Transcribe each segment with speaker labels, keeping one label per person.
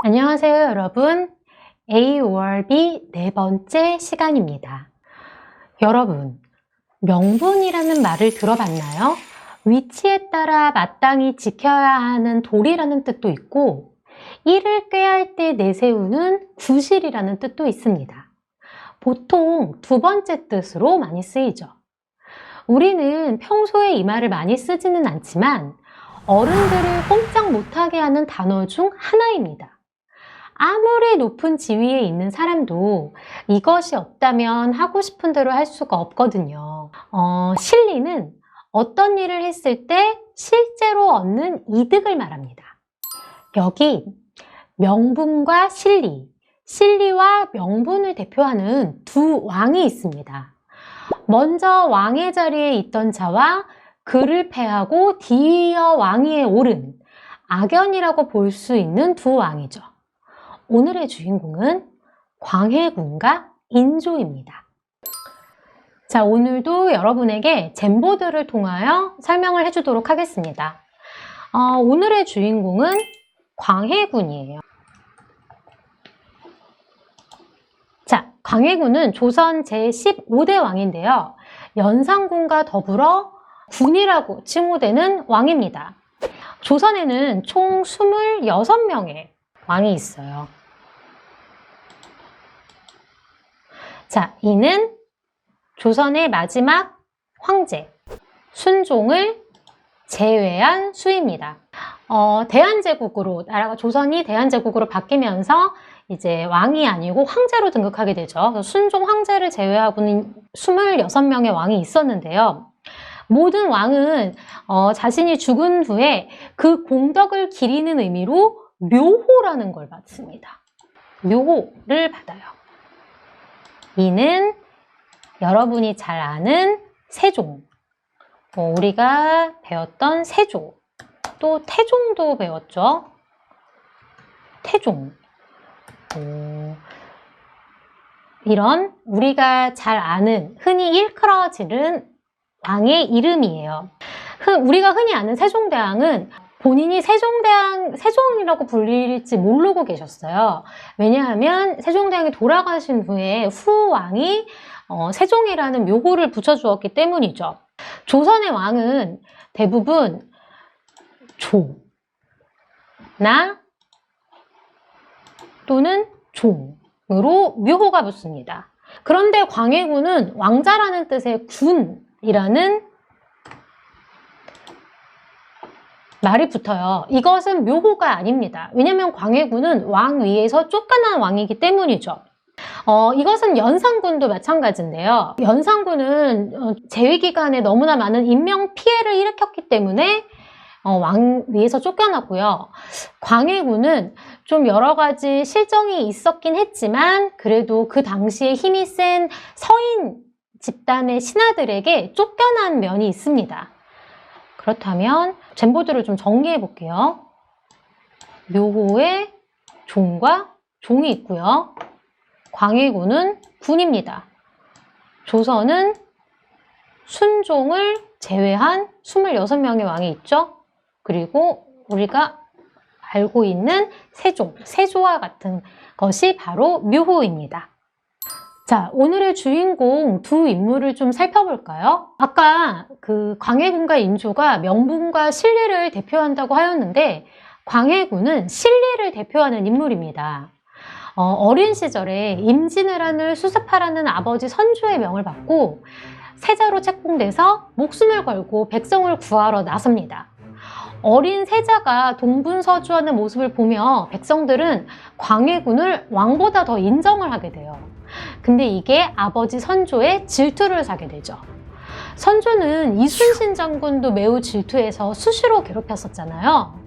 Speaker 1: 안녕하세요, 여러분. A5RB 네 번째 시간입니다. 여러분, 명분이라는 말을 들어봤나요? 위치에 따라 마땅히 지켜야 하는 도리라는 뜻도 있고, 일을 꾀할 때 내세우는 구실이라는 뜻도 있습니다. 보통 두 번째 뜻으로 많이 쓰이죠. 우리는 평소에 이 말을 많이 쓰지는 않지만 어른들을 꼼짝 못하게 하는 단어 중 하나입니다. 아무리 높은 지위에 있는 사람도 이것이 없다면 하고 싶은 대로 할 수가 없거든요. 실리는 어떤 일을 했을 때 실제로 얻는 이득을 말합니다. 여기 명분과 실리, 실리와 명분을 대표하는 두 왕이 있습니다. 먼저 왕의 자리에 있던 자와 그를 패하고 뒤이어 왕위에 오른 악연이라고 볼 수 있는 두 왕이죠. 오늘의 주인공은 광해군과 인조입니다. 자, 오늘도 여러분에게 젠보드를 통하여 설명을 해주도록 하겠습니다. 오늘의 주인공은 광해군이에요. 자, 광해군은 조선 제15대 왕인데요. 연산군과 더불어 군이라고 칭호되는 왕입니다. 조선에는 총 26명의 왕이 있어요. 자, 이는 조선의 마지막 황제 순종을 제외한 수입니다. 대한제국으로, 나라가 조선이 대한제국으로 바뀌면서 이제 왕이 아니고 황제로 등극하게 되죠. 순종 황제를 제외하고는 26명의 왕이 있었는데요. 모든 왕은 자신이 죽은 후에 그 공덕을 기리는 의미로 묘호라는 걸 받습니다. 묘호를 받아요. 이는 여러분이 잘 아는 세종, 우리가 배웠던 세조, 또 태종도 배웠죠. 태종. 이런 우리가 잘 아는, 흔히 일컬어지는 왕의 이름이에요. 우리가 흔히 아는 세종대왕은 본인이 세종이라고 불릴지 모르고 계셨어요. 왜냐하면 세종대왕이 돌아가신 후에 후왕이 세종이라는 묘호를 붙여주었기 때문이죠. 조선의 왕은 대부분 조나 또는 종으로 묘호가 붙습니다. 그런데 광해군은 왕자라는 뜻의 군이라는 말이 붙어요. 이것은 묘호가 아닙니다. 왜냐하면 광해군은 왕 위에서 쫓겨난 왕이기 때문이죠. 이것은 연산군도 마찬가지인데요. 연산군은 재위 기간에 너무나 많은 인명 피해를 일으켰기 때문에 왕 위에서 쫓겨났고요. 광해군은 좀 여러 가지 실정이 있었긴 했지만 그래도 그 당시에 힘이 센 서인 집단의 신하들에게 쫓겨난 면이 있습니다. 그렇다면 젠보드를 좀 정리해 볼게요. 묘호에 종과 종이 있고요. 광해군은 군입니다. 조선은 순종을 제외한 26명의 왕이 있죠. 그리고 우리가 알고 있는 세종, 세조와 같은 것이 바로 묘호입니다. 자, 오늘의 주인공 두 인물을 좀 살펴볼까요? 아까 그 광해군과 인조가 명분과 실리를 대표한다고 하였는데 광해군은 실리를 대표하는 인물입니다. 어린 시절에 임진왜란을 수습하라는 아버지 선조의 명을 받고 세자로 책봉돼서 목숨을 걸고 백성을 구하러 나섭니다. 어린 세자가 동분서주하는 모습을 보며 백성들은 광해군을 왕보다 더 인정을 하게 돼요. 근데 이게 아버지 선조의 질투를 사게 되죠. 선조는 이순신 장군도 매우 질투해서 수시로 괴롭혔었잖아요.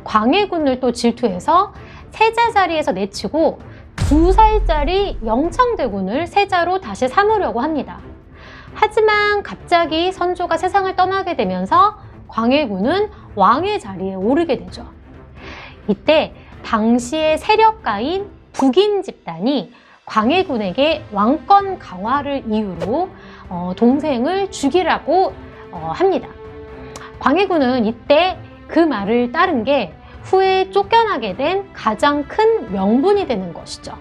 Speaker 1: 광해군을 또 질투해서 세자 자리에서 내치고 2살짜리 영창대군을 세자로 다시 삼으려고 합니다. 하지만 갑자기 선조가 세상을 떠나게 되면서 광해군은 왕의 자리에 오르게 되죠. 이때 당시의 세력가인 북인 집단이 광해군에게 왕권 강화를 이유로 동생을 죽이라고 합니다. 광해군은 이때 그 말을 따른 게 후에 쫓겨나게 된 가장 큰 명분이 되는 것이죠.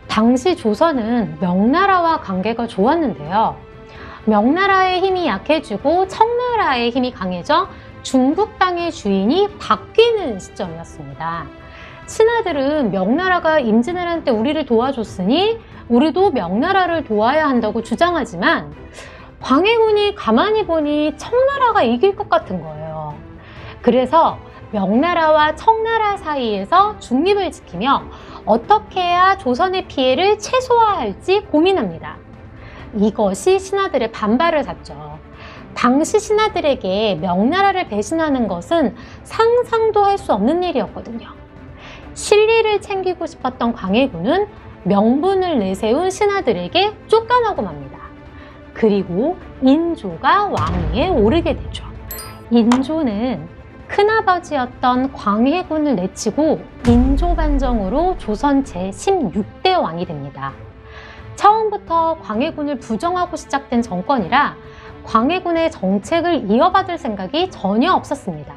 Speaker 1: 당시 조선은 명나라와 관계가 좋았는데요. 명나라의 힘이 약해지고 청나라의 힘이 강해져 중국 땅의 주인이 바뀌는 시점이었습니다. 신하들은 명나라가 임진왜란 때 우리를 도와줬으니 우리도 명나라를 도와야 한다고 주장하지만 광해군이 가만히 보니 청나라가 이길 것 같은 거예요. 그래서 명나라와 청나라 사이에서 중립을 지키며 어떻게 해야 조선의 피해를 최소화할지 고민합니다. 이것이 신하들의 반발을 샀죠. 당시 신하들에게 명나라를 배신하는 것은 상상도 할 수 없는 일이었거든요. 실리를 챙기고 싶었던 광해군은 명분을 내세운 신하들에게 쫓겨나고 맙니다. 그리고 인조가 왕위에 오르게 되죠. 인조는 큰아버지였던 광해군을 내치고 인조반정으로 조선 제16대 왕이 됩니다. 처음부터 광해군을 부정하고 시작된 정권이라 광해군의 정책을 이어받을 생각이 전혀 없었습니다.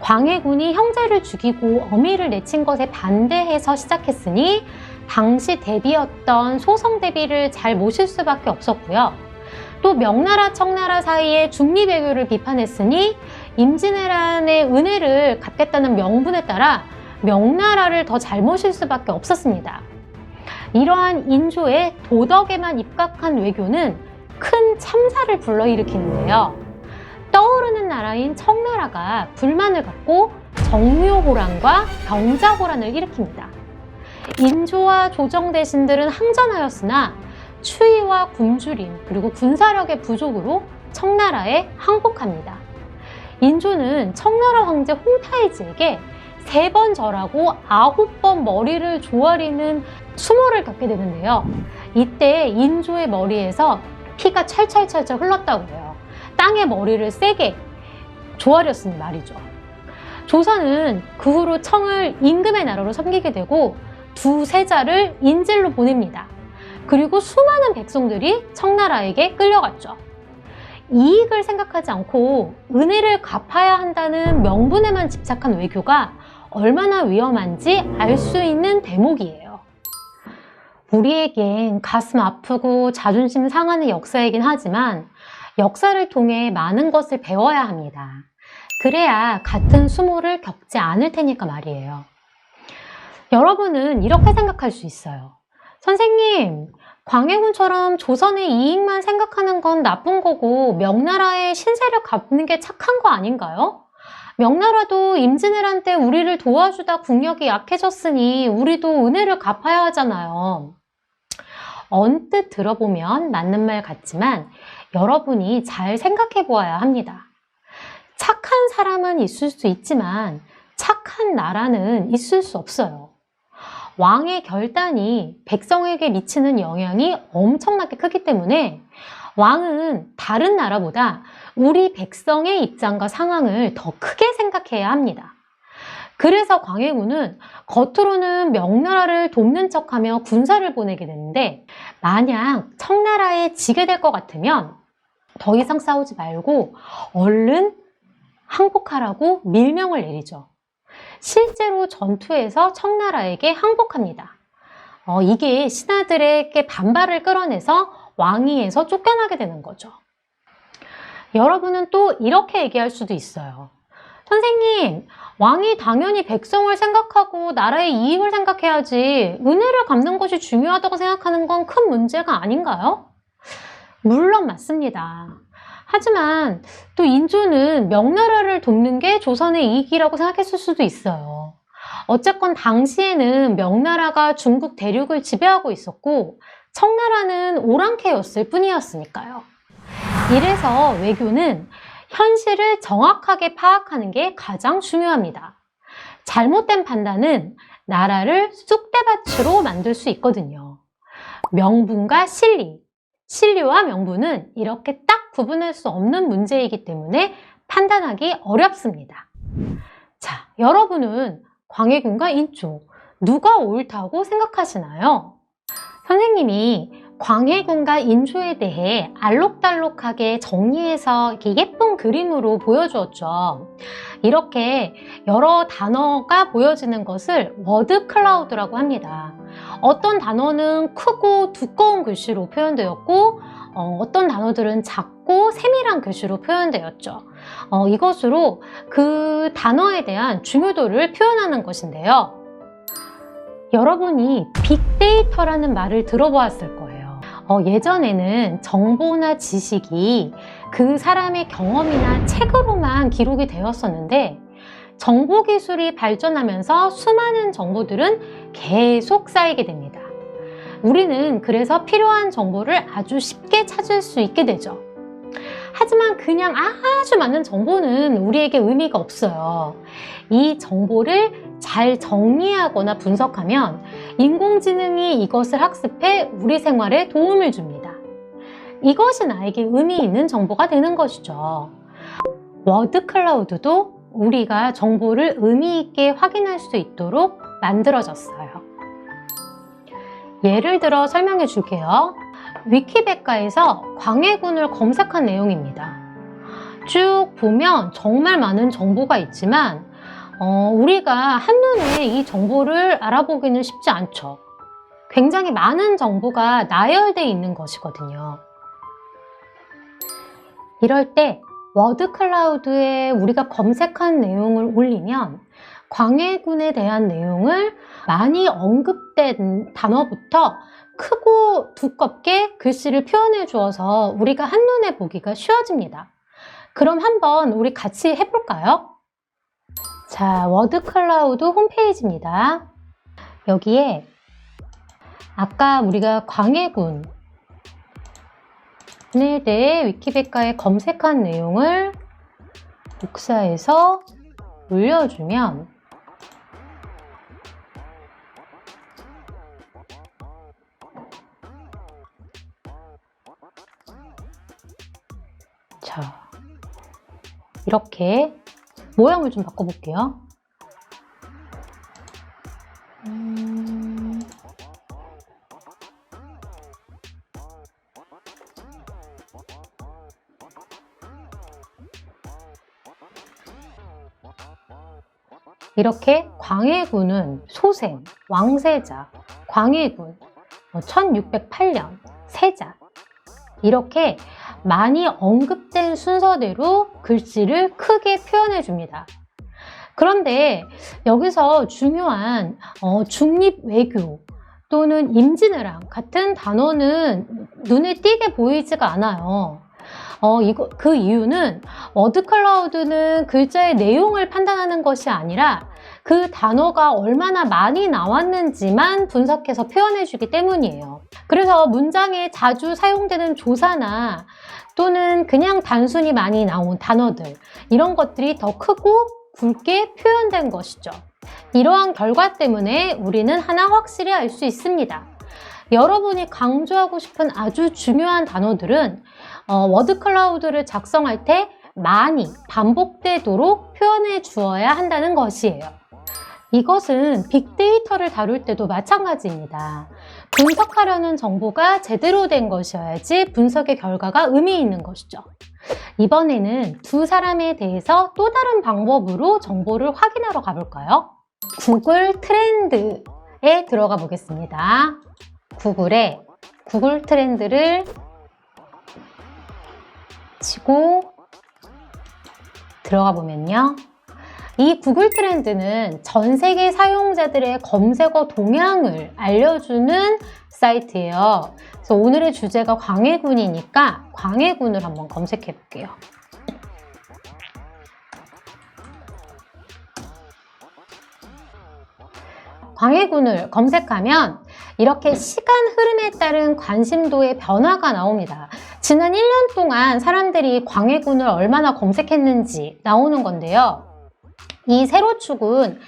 Speaker 1: 광해군이 형제를 죽이고 어미를 내친 것에 반대해서 시작했으니 당시 대비였던 소성 대비를 잘 모실 수밖에 없었고요. 또 명나라 청나라 사이의 중립외교를 비판했으니 임진왜란의 은혜를 갚겠다는 명분에 따라 명나라를 더 잘 모실 수밖에 없었습니다. 이러한 인조의 도덕에만 입각한 외교는 큰 참사를 불러일으키는데요. 떠오르는 나라인 청나라가 불만을 갖고 정묘호란과 병자호란을 일으킵니다. 인조와 조정 대신들은 항전하였으나 추위와 굶주림 그리고 군사력의 부족으로 청나라에 항복합니다. 인조는 청나라 황제 홍타이즈에게 3번 절하고 9번 머리를 조아리는 수모를 겪게 되는데요. 이때 인조의 머리에서 피가 철철철철 흘렀다고 해요. 땅에 머리를 세게 조아렸으니 말이죠. 조선은 그 후로 청을 임금의 나라로 섬기게 되고 두세자를 인질로 보냅니다. 그리고 수많은 백성들이 청나라에게 끌려갔죠. 이익을 생각하지 않고 은혜를 갚아야 한다는 명분에만 집착한 외교가 얼마나 위험한지 알 수 있는 대목이에요. 우리에겐 가슴 아프고 자존심 상하는 역사이긴 하지만 역사를 통해 많은 것을 배워야 합니다. 그래야 같은 수모를 겪지 않을 테니까 말이에요. 여러분은 이렇게 생각할 수 있어요. 선생님, 광해군처럼 조선의 이익만 생각하는 건 나쁜 거고 명나라의 신세를 갚는 게 착한 거 아닌가요? 명나라도 임진왜란 때 우리를 도와주다 국력이 약해졌으니 우리도 은혜를 갚아야 하잖아요. 언뜻 들어보면 맞는 말 같지만 여러분이 잘 생각해 보아야 합니다. 착한 사람은 있을 수 있지만 착한 나라는 있을 수 없어요. 왕의 결단이 백성에게 미치는 영향이 엄청나게 크기 때문에 왕은 다른 나라보다 우리 백성의 입장과 상황을 더 크게 생각해야 합니다. 그래서 광해군은 겉으로는 명나라를 돕는 척하며 군사를 보내게 되는데 만약 청나라에 지게 될 것 같으면 더 이상 싸우지 말고 얼른 항복하라고 밀명을 내리죠. 실제로 전투에서 청나라에게 항복합니다. 이게 신하들에게 반발을 끌어내서 왕위에서 쫓겨나게 되는 거죠. 여러분은 또 이렇게 얘기할 수도 있어요. 선생님, 왕이 당연히 백성을 생각하고 나라의 이익을 생각해야지 은혜를 갚는 것이 중요하다고 생각하는 건 큰 문제가 아닌가요? 물론 맞습니다. 하지만 또 인조는 명나라를 돕는 게 조선의 이익이라고 생각했을 수도 있어요. 어쨌건 당시에는 명나라가 중국 대륙을 지배하고 있었고 청나라는 오랑캐였을 뿐이었으니까요. 이래서 외교는 현실을 정확하게 파악하는 게 가장 중요합니다. 잘못된 판단은 나라를 쑥대밭으로 만들 수 있거든요. 명분과 실리, 실리와 명분은 이렇게 딱 구분할 수 없는 문제이기 때문에 판단하기 어렵습니다. 자, 여러분은 광해군과 인조 누가 옳다고 생각하시나요? 선생님이 광해군과 인조에 대해 알록달록하게 정리해서 이렇게 예쁜 그림으로 보여주었죠. 이렇게 여러 단어가 보여지는 것을 워드 클라우드라고 합니다. 어떤 단어는 크고 두꺼운 글씨로 표현되었고 어떤 단어들은 작고 세밀한 글씨로 표현되었죠. 이것으로 그 단어에 대한 중요도를 표현하는 것인데요. 여러분이 빅데이터라는 말을 들어보았을 거예요. 예전에는 정보나 지식이 그 사람의 경험이나 책으로만 기록이 되었었는데 정보기술이 발전하면서 수많은 정보들은 계속 쌓이게 됩니다. 우리는 그래서 필요한 정보를 아주 쉽게 찾을 수 있게 되죠. 하지만 그냥 아주 많은 정보는 우리에게 의미가 없어요. 이 정보를 잘 정리하거나 분석하면 인공지능이 이것을 학습해 우리 생활에 도움을 줍니다. 이것이 나에게 의미 있는 정보가 되는 것이죠. 워드 클라우드도 우리가 정보를 의미 있게 확인할 수 있도록 만들어졌어요. 예를 들어 설명해 줄게요. 위키백과에서 광해군을 검색한 내용입니다. 쭉 보면 정말 많은 정보가 있지만 우리가 한눈에 이 정보를 알아보기는 쉽지 않죠. 굉장히 많은 정보가 나열되어 있는 것이거든요. 이럴 때 워드 클라우드에 우리가 검색한 내용을 올리면 광해군에 대한 내용을 많이 언급된 단어부터 크고 두껍게 글씨를 표현해 주어서 우리가 한눈에 보기가 쉬워집니다. 그럼 한번 우리 같이 해볼까요? 자, 워드 클라우드 홈페이지입니다. 여기에 아까 우리가 광해군에 대해 위키백과에 검색한 내용을 복사해서 올려주면 자, 이렇게 모양을 좀 바꿔볼게요. 이렇게 광해군은 소생, 왕세자, 광해군, 1608년, 세자 이렇게 많이 언급된 순서대로 글씨를 크게 표현해 줍니다. 그런데 여기서 중요한 중립외교 또는 임진왜란 같은 단어는 눈에 띄게 보이지가 않아요. 그 이유는 워드 클라우드는 글자의 내용을 판단하는 것이 아니라 그 단어가 얼마나 많이 나왔는지만 분석해서 표현해 주기 때문이에요. 그래서 문장에 자주 사용되는 조사나 또는 그냥 단순히 많이 나온 단어들 이런 것들이 더 크고 굵게 표현된 것이죠. 이러한 결과 때문에 우리는 하나 확실히 알 수 있습니다. 여러분이 강조하고 싶은 아주 중요한 단어들은 워드 클라우드를 작성할 때 많이 반복되도록 표현해 주어야 한다는 것이에요. 이것은 빅데이터를 다룰 때도 마찬가지입니다. 분석하려는 정보가 제대로 된 것이어야지 분석의 결과가 의미 있는 것이죠. 이번에는 두 사람에 대해서 또 다른 방법으로 정보를 확인하러 가볼까요? 구글 트렌드에 들어가 보겠습니다. 구글에 구글 트렌드를 치고 들어가 보면요. 이 구글 트렌드는 전 세계 사용자들의 검색어 동향을 알려주는 사이트예요. 그래서 오늘의 주제가 광해군이니까 광해군을 한번 검색해 볼게요. 광해군을 검색하면 이렇게 시간 흐름에 따른 관심도의 변화가 나옵니다. 지난 1년 동안 사람들이 광해군을 얼마나 검색했는지 나오는 건데요. 이 세로축은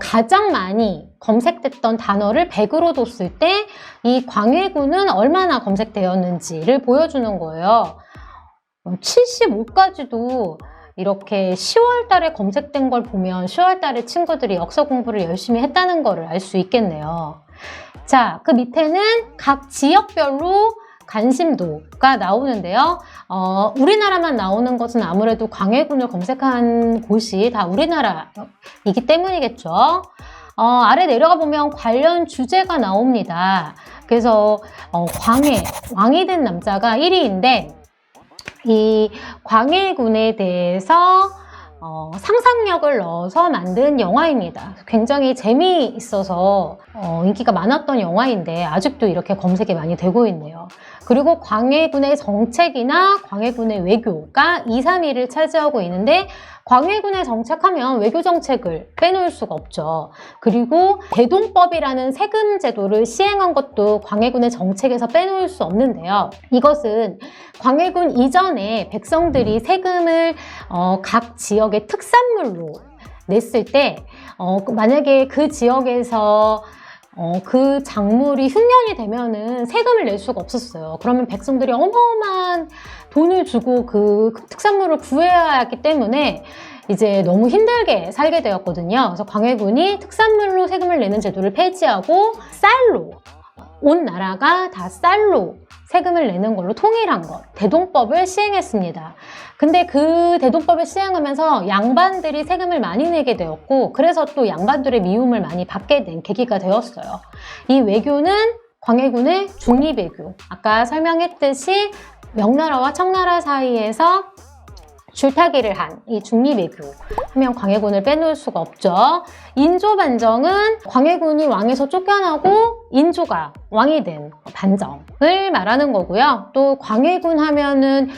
Speaker 1: 가장 많이 검색됐던 단어를 100으로 뒀을 때 이 광해군은 얼마나 검색되었는지를 보여주는 거예요. 75까지도 이렇게 10월 달에 검색된 걸 보면 10월 달에 친구들이 역사 공부를 열심히 했다는 거를 알 수 있겠네요. 자, 그 밑에는 각 지역별로 관심도가 나오는데요. 우리나라만 나오는 것은 아무래도 광해군을 검색한 곳이 다 우리나라이기 때문이겠죠. 아래 내려가 보면 관련 주제가 나옵니다. 그래서 왕이 된 남자가 1위인데 이 광해군에 대해서 상상력을 넣어서 만든 영화입니다. 굉장히 재미있어서 인기가 많았던 영화인데 아직도 이렇게 검색이 많이 되고 있네요. 그리고 광해군의 정책이나 광해군의 외교가 2, 3위를 차지하고 있는데 광해군의 정책하면 외교 정책을 빼놓을 수가 없죠. 그리고 대동법이라는 세금 제도를 시행한 것도 광해군의 정책에서 빼놓을 수 없는데요. 이것은 광해군 이전에 백성들이 세금을 각 지역의 특산물로 냈을 때 만약에 그 지역에서 그 작물이 흉년이 되면은 세금을 낼 수가 없었어요. 그러면 백성들이 어마어마한 돈을 주고 그 특산물을 구해야 했기 때문에 이제 너무 힘들게 살게 되었거든요. 그래서 광해군이 특산물로 세금을 내는 제도를 폐지하고 쌀로, 온 나라가 다 쌀로 세금을 내는 걸로 통일한 것, 대동법을 시행했습니다. 근데 그 대동법을 시행하면서 양반들이 세금을 많이 내게 되었고, 그래서 또 양반들의 미움을 많이 받게 된 계기가 되었어요. 이 외교는 광해군의 중립외교, 아까 설명했듯이 명나라와 청나라 사이에서 줄타기를 한 이 중립외교 하면 광해군을 빼놓을 수가 없죠. 인조 반정은 광해군이 왕에서 쫓겨나고 인조가 왕이 된 반정을 말하는 거고요. 또 광해군 하면은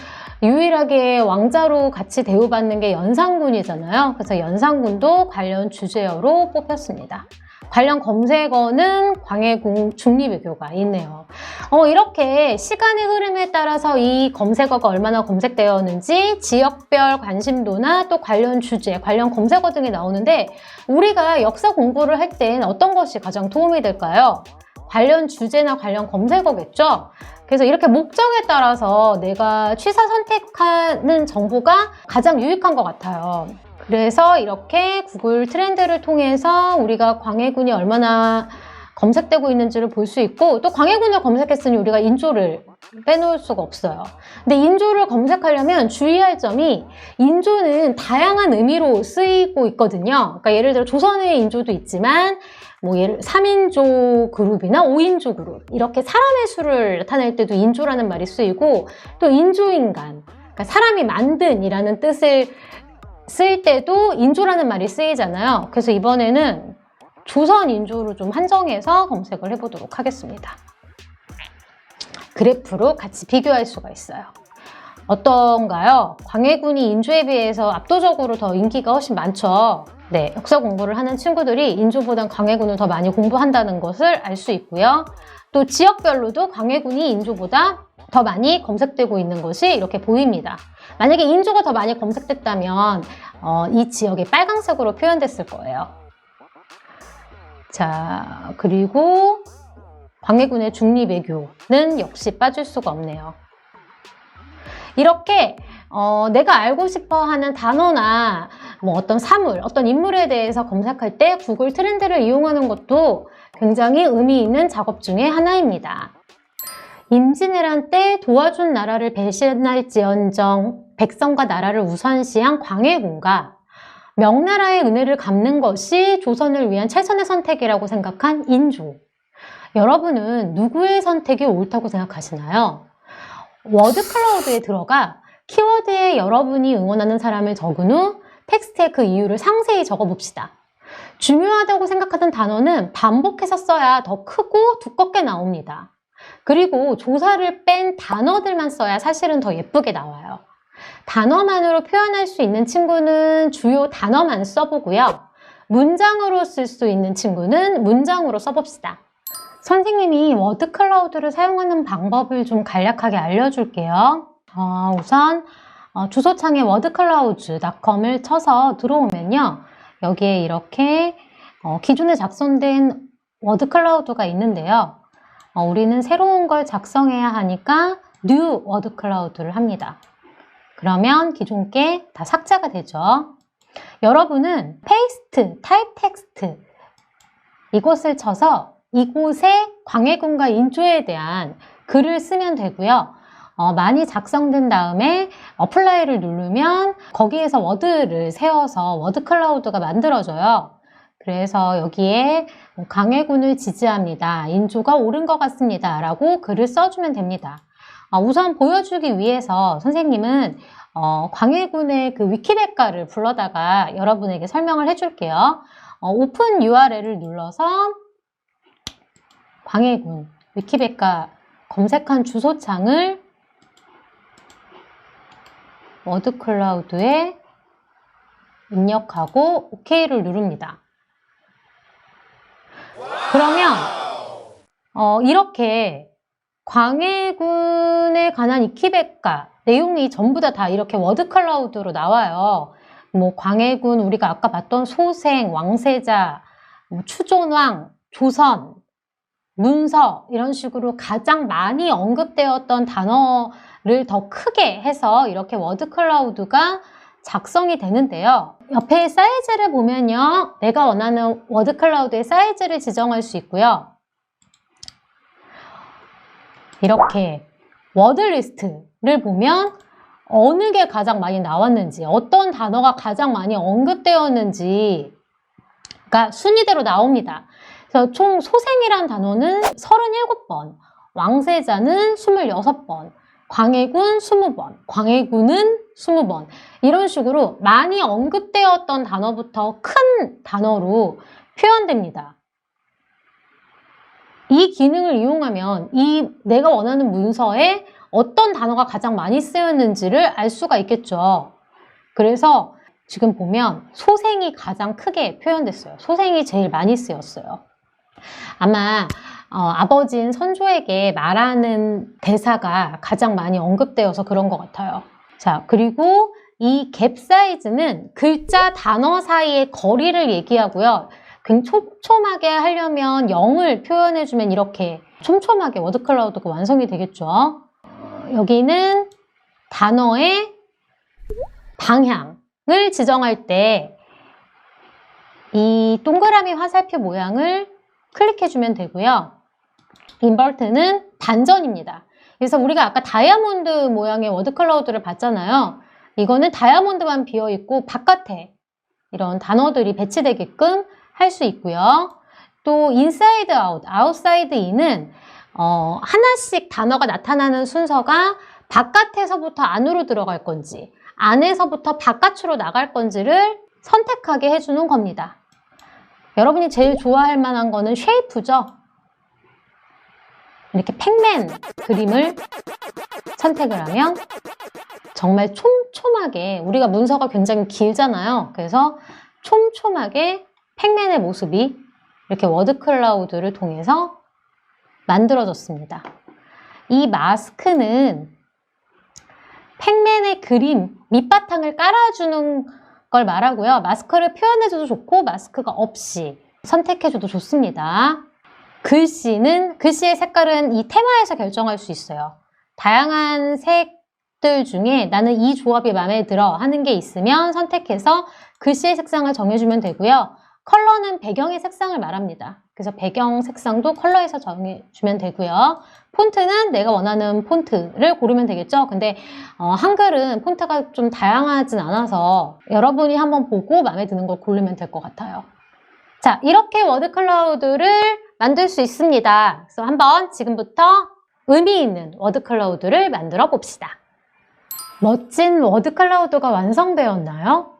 Speaker 1: 유일하게 왕자로 같이 대우받는 게 연산군이잖아요. 그래서 연산군도 관련 주제어로 뽑혔습니다. 관련 검색어는 광해군 중립외교가 있네요. 이렇게 시간의 흐름에 따라서 이 검색어가 얼마나 검색되었는지 지역별 관심도나 또 관련 주제, 관련 검색어 등이 나오는데 우리가 역사 공부를 할 땐 어떤 것이 가장 도움이 될까요? 관련 주제나 관련 검색어겠죠? 그래서 이렇게 목적에 따라서 내가 취사 선택하는 정보가 가장 유익한 것 같아요. 그래서 이렇게 구글 트렌드를 통해서 우리가 광해군이 얼마나 검색되고 있는지를 볼 수 있고 또 광해군을 검색했으니 우리가 인조를 빼놓을 수가 없어요. 근데 인조를 검색하려면 주의할 점이 인조는 다양한 의미로 쓰이고 있거든요. 그러니까 예를 들어 조선의 인조도 있지만 뭐 3인조 그룹이나 5인조 그룹 이렇게 사람의 수를 나타낼 때도 인조라는 말이 쓰이고 또 인조인간 그러니까 사람이 만든이라는 뜻을 쓸 때도 인조라는 말이 쓰이잖아요. 그래서 이번에는 조선 인조로 좀 한정해서 검색을 해보도록 하겠습니다. 그래프로 같이 비교할 수가 있어요. 어떤가요? 광해군이 인조에 비해서 압도적으로 더 인기가 훨씬 많죠. 네, 역사 공부를 하는 친구들이 인조보단 광해군을 더 많이 공부한다는 것을 알 수 있고요. 또 지역별로도 광해군이 인조보다 더 많이 검색되고 있는 것이 이렇게 보입니다. 만약에 인조가 더 많이 검색됐다면 이 지역이 빨강색으로 표현됐을 거예요. 자, 그리고 광해군의 중립외교는 역시 빠질 수가 없네요. 이렇게 내가 알고 싶어 하는 단어나 뭐 어떤 사물, 어떤 인물에 대해서 검색할 때 구글 트렌드를 이용하는 것도 굉장히 의미 있는 작업 중에 하나입니다. 임진왜란 때 도와준 나라를 배신할지언정 백성과 나라를 우선시한 광해군과 명나라의 은혜를 갚는 것이 조선을 위한 최선의 선택이라고 생각한 인조. 여러분은 누구의 선택이 옳다고 생각하시나요? 워드클라우드에 들어가 키워드에 여러분이 응원하는 사람을 적은 후 텍스트에 그 이유를 상세히 적어봅시다. 중요하다고 생각하는 단어는 반복해서 써야 더 크고 두껍게 나옵니다. 그리고 조사를 뺀 단어들만 써야 사실은 더 예쁘게 나와요. 단어만으로 표현할 수 있는 친구는 주요 단어만 써보고요. 문장으로 쓸 수 있는 친구는 문장으로 써봅시다. 선생님이 워드클라우드를 사용하는 방법을 좀 간략하게 알려줄게요. 우선 주소창에 wordcloud.com을 쳐서 들어오면요. 여기에 이렇게 기존에 작성된 워드클라우드가 있는데요. 우리는 새로운 걸 작성해야 하니까 new wordcloud를 합니다. 그러면 기존 게 다 삭제가 되죠. 여러분은 paste, type text 이것을 쳐서 이곳에 광해군과 인조에 대한 글을 쓰면 되고요. 많이 작성된 다음에 어플라이를 누르면 거기에서 워드를 세워서 워드 클라우드가 만들어져요. 그래서 여기에 광해군을 지지합니다. 인조가 옳은 것 같습니다. 라고 글을 써주면 됩니다. 우선 보여주기 위해서 선생님은 광해군의 그 위키백과를 불러다가 여러분에게 설명을 해줄게요. 오픈 URL을 눌러서 광해군 위키백과 검색한 주소창을 워드 클라우드에 입력하고 OK를 누릅니다. 그러면 이렇게 광해군에 관한 위키백과 내용이 전부 다 이렇게 워드 클라우드로 나와요. 뭐 광해군, 우리가 아까 봤던 소생, 왕세자, 추존왕, 조선, 문서 이런 식으로 가장 많이 언급되었던 단어를 더 크게 해서 이렇게 워드 클라우드가 작성이 되는데요. 옆에 사이즈를 보면요. 내가 원하는 워드 클라우드의 사이즈를 지정할 수 있고요. 이렇게 워드 리스트를 보면 어느 게 가장 많이 나왔는지, 어떤 단어가 가장 많이 언급되었는지가 순위대로 나옵니다. 그래서 총 소생이란 단어는 37번, 왕세자는 26번, 광해군 20번, 광해군은 20번 이런 식으로 많이 언급되었던 단어부터 큰 단어로 표현됩니다. 이 기능을 이용하면 내가 원하는 문서에 어떤 단어가 가장 많이 쓰였는지를 알 수가 있겠죠. 그래서 지금 보면 소생이 가장 크게 표현됐어요. 소생이 제일 많이 쓰였어요. 아마 아버지인 선조에게 말하는 대사가 가장 많이 언급되어서 그런 것 같아요. 자, 그리고 이 갭 사이즈는 글자 단어 사이의 거리를 얘기하고요. 굉장히 촘촘하게 하려면 0을 표현해주면 이렇게 촘촘하게 워드 클라우드가 완성이 되겠죠. 여기는 단어의 방향을 지정할 때 이 동그라미 화살표 모양을 클릭해주면 되고요. 인버트는 반전입니다. 그래서 우리가 아까 다이아몬드 모양의 워드 클라우드를 봤잖아요. 이거는 다이아몬드만 비어있고 바깥에 이런 단어들이 배치되게끔 할 수 있고요. 또 인사이드 아웃, 아웃사이드 인은 하나씩 단어가 나타나는 순서가 바깥에서부터 안으로 들어갈 건지 안에서부터 바깥으로 나갈 건지를 선택하게 해주는 겁니다. 여러분이 제일 좋아할 만한 거는 쉐이프죠. 이렇게 팩맨 그림을 선택을 하면 정말 촘촘하게, 우리가 문서가 굉장히 길잖아요. 그래서 촘촘하게 팩맨의 모습이 이렇게 워드 클라우드를 통해서 만들어졌습니다. 이 마스크는 팩맨의 그림, 밑바탕을 깔아주는 걸 말하고요. 마스크를 표현해줘도 좋고 마스크가 없이 선택해줘도 좋습니다. 글씨의 색깔은 이 테마에서 결정할 수 있어요. 다양한 색들 중에 나는 이 조합이 마음에 들어 하는 게 있으면 선택해서 글씨의 색상을 정해주면 되고요. 컬러는 배경의 색상을 말합니다. 그래서 배경 색상도 컬러에서 정해주면 되고요. 폰트는 내가 원하는 폰트를 고르면 되겠죠. 근데 한글은 폰트가 좀 다양하진 않아서 여러분이 한번 보고 마음에 드는 걸 고르면 될 것 같아요. 자, 이렇게 워드 클라우드를 만들 수 있습니다. 그래서 한번 지금부터 의미 있는 워드 클라우드를 만들어 봅시다. 멋진 워드 클라우드가 완성되었나요?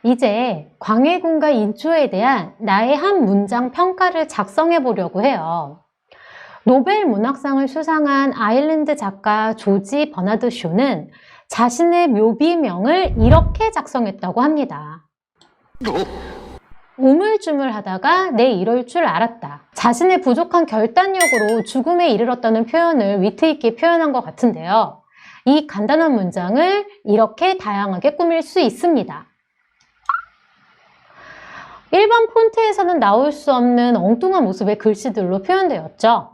Speaker 1: 이제 광해군과 인조에 대한 나의 한 문장 평가를 작성해 보려고 해요. 노벨 문학상을 수상한 아일랜드 작가 조지 버나드 쇼는 자신의 묘비명을 이렇게 작성했다고 합니다. 우물쭈물하다가 내 이럴 줄 알았다. 자신의 부족한 결단력으로 죽음에 이르렀다는 표현을 위트 있게 표현한 것 같은데요. 이 간단한 문장을 이렇게 다양하게 꾸밀 수 있습니다. 일반 폰트에서는 나올 수 없는 엉뚱한 모습의 글씨들로 표현되었죠.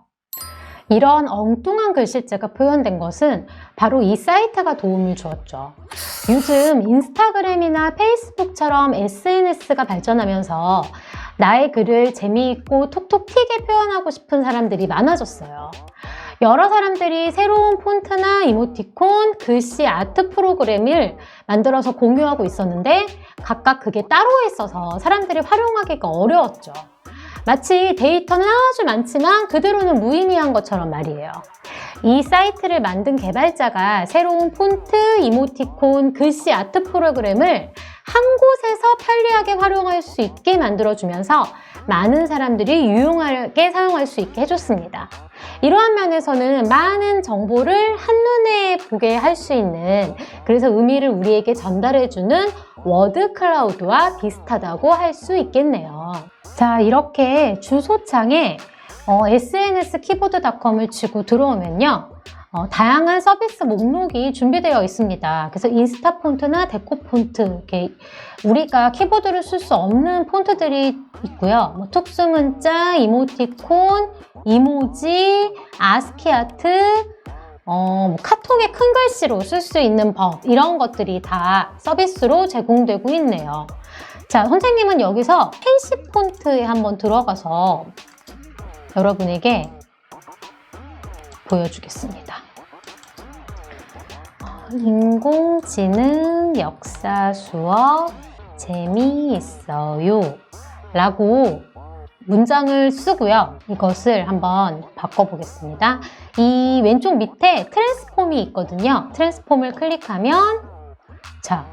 Speaker 1: 이런 엉뚱한 글씨체가 표현된 것은 바로 이 사이트가 도움을 주었죠. 요즘 인스타그램이나 페이스북처럼 SNS가 발전하면서 나의 글을 재미있고 톡톡 튀게 표현하고 싶은 사람들이 많아졌어요. 여러 사람들이 새로운 폰트나 이모티콘, 글씨, 아트 프로그램을 만들어서 공유하고 있었는데 각각 그게 따로 있어서 사람들이 활용하기가 어려웠죠. 마치 데이터는 아주 많지만 그대로는 무의미한 것처럼 말이에요. 이 사이트를 만든 개발자가 새로운 폰트, 이모티콘, 글씨, 아트 프로그램을 한 곳에서 편리하게 활용할 수 있게 만들어주면서 많은 사람들이 유용하게 사용할 수 있게 해줬습니다. 이러한 면에서는 많은 정보를 한눈에 보게 할 수 있는, 그래서 의미를 우리에게 전달해주는 워드 클라우드와 비슷하다고 할 수 있겠네요. 자, 이렇게 주소창에 sns키보드.com을 치고 들어오면요. 다양한 서비스 목록이 준비되어 있습니다. 그래서 인스타 폰트나 데코 폰트, 이렇게 우리가 키보드를 쓸 수 없는 폰트들이 있고요. 뭐 특수 문자, 이모티콘, 이모지, 아스키 아트, 카톡에 큰 글씨로 쓸 수 있는 법, 이런 것들이 다 서비스로 제공되고 있네요. 자, 선생님은 여기서 펜시 폰트에 한번 들어가서 여러분에게 보여주겠습니다. 인공지능 역사 수업 재미있어요 라고 문장을 쓰고요. 이것을 한번 바꿔보겠습니다. 이 왼쪽 밑에 트랜스폼이 있거든요. 트랜스폼을 클릭하면 자,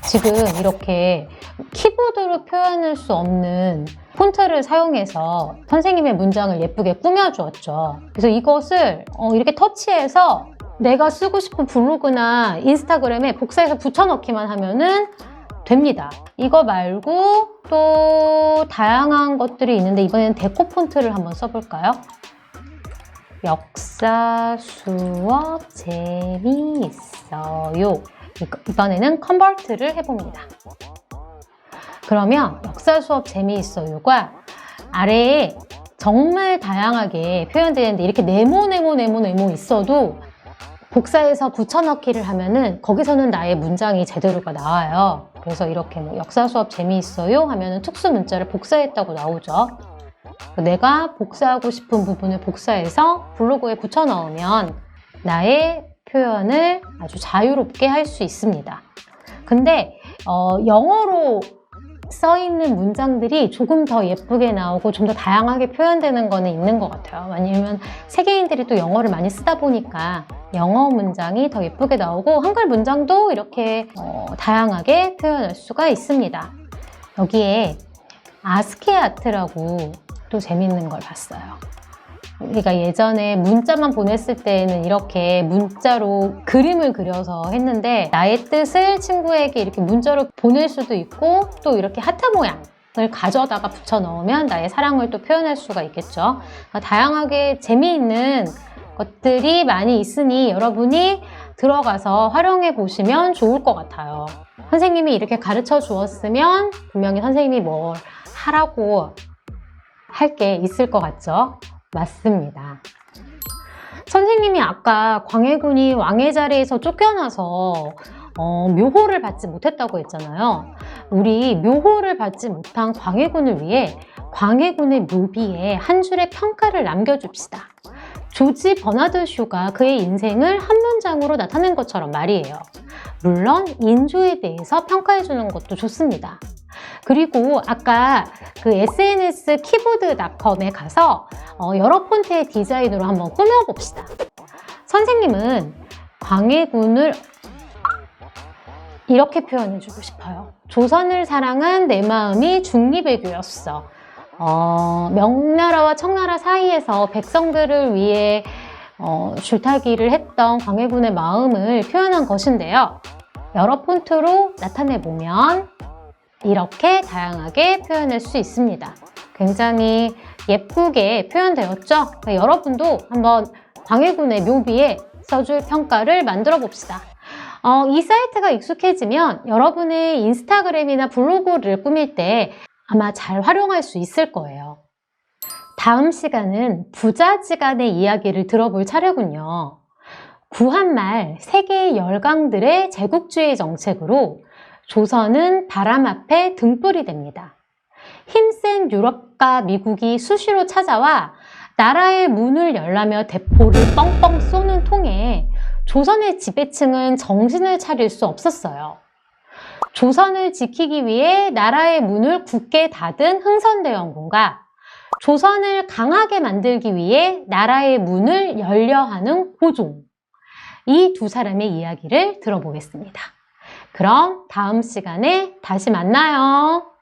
Speaker 1: 지금 이렇게 키보드로 표현할 수 없는 폰트를 사용해서 선생님의 문장을 예쁘게 꾸며주었죠. 그래서 이것을 이렇게 터치해서 내가 쓰고 싶은 블로그나 인스타그램에 복사해서 붙여넣기만 하면은 됩니다. 이거 말고 또 다양한 것들이 있는데 이번에는 데코 폰트를 한번 써볼까요? 역사 수업 재미있어요. 이번에는 컨버트를 해봅니다. 그러면 역사 수업 재미있어요가 아래에 정말 다양하게 표현되는데 이렇게 네모 있어도 복사해서 붙여넣기를 하면은 거기서는 나의 문장이 제대로가 나와요. 그래서 이렇게 뭐 역사 수업 재미있어요 하면은 특수 문자를 복사했다고 나오죠. 내가 복사하고 싶은 부분을 복사해서 블로그에 붙여 넣으면 나의 표현을 아주 자유롭게 할 수 있습니다. 근데 영어로 써있는 문장들이 조금 더 예쁘게 나오고 좀 더 다양하게 표현되는 거는 있는 것 같아요. 왜냐면 세계인들이 또 영어를 많이 쓰다 보니까 영어 문장이 더 예쁘게 나오고 한글 문장도 이렇게 다양하게 표현할 수가 있습니다. 여기에 아스키 아트라고 또 재밌는 걸 봤어요. 우리가 예전에 문자만 보냈을 때는 이렇게 문자로 그림을 그려서 했는데 나의 뜻을 친구에게 이렇게 문자로 보낼 수도 있고 또 이렇게 하트 모양을 가져다가 붙여 넣으면 나의 사랑을 또 표현할 수가 있겠죠. 다양하게 재미있는 것들이 많이 있으니 여러분이 들어가서 활용해 보시면 좋을 것 같아요. 선생님이 이렇게 가르쳐 주었으면 분명히 선생님이 뭘 하라고 할 게 있을 것 같죠? 맞습니다. 선생님이 아까 광해군이 왕의 자리에서 쫓겨나서 묘호를 받지 못했다고 했잖아요. 우리 묘호를 받지 못한 광해군을 위해 광해군의 묘비에 한 줄의 평가를 남겨줍시다. 조지 버나드 쇼가 그의 인생을 한 문장으로 나타낸 것처럼 말이에요. 물론 인조에 대해서 평가해주는 것도 좋습니다. 그리고 아까 그 sns키보드.com에 가서 여러 폰트의 디자인으로 한번 꾸며봅시다. 선생님은 광해군을 이렇게 표현해주고 싶어요. 조선을 사랑한 내 마음이 중리배교였어. 명나라와 청나라 사이에서 백성들을 위해 줄타기를 했던 광해군의 마음을 표현한 것인데요. 여러 폰트로 나타내보면 이렇게 다양하게 표현할 수 있습니다. 굉장히 예쁘게 표현되었죠? 여러분도 한번 광해군의 묘비에 써줄 평가를 만들어 봅시다. 이 사이트가 익숙해지면 여러분의 인스타그램이나 블로그를 꾸밀 때 아마 잘 활용할 수 있을 거예요. 다음 시간은 부자지간의 이야기를 들어볼 차례군요. 구한말 세계의 열강들의 제국주의 정책으로 조선은 바람 앞에 등불이 됩니다. 힘센 유럽과 미국이 수시로 찾아와 나라의 문을 열라며 대포를 뻥뻥 쏘는 통에 조선의 지배층은 정신을 차릴 수 없었어요. 조선을 지키기 위해 나라의 문을 굳게 닫은 흥선대원군과 조선을 강하게 만들기 위해 나라의 문을 열려 하는 고종. 이 두 사람의 이야기를 들어보겠습니다. 그럼 다음 시간에 다시 만나요.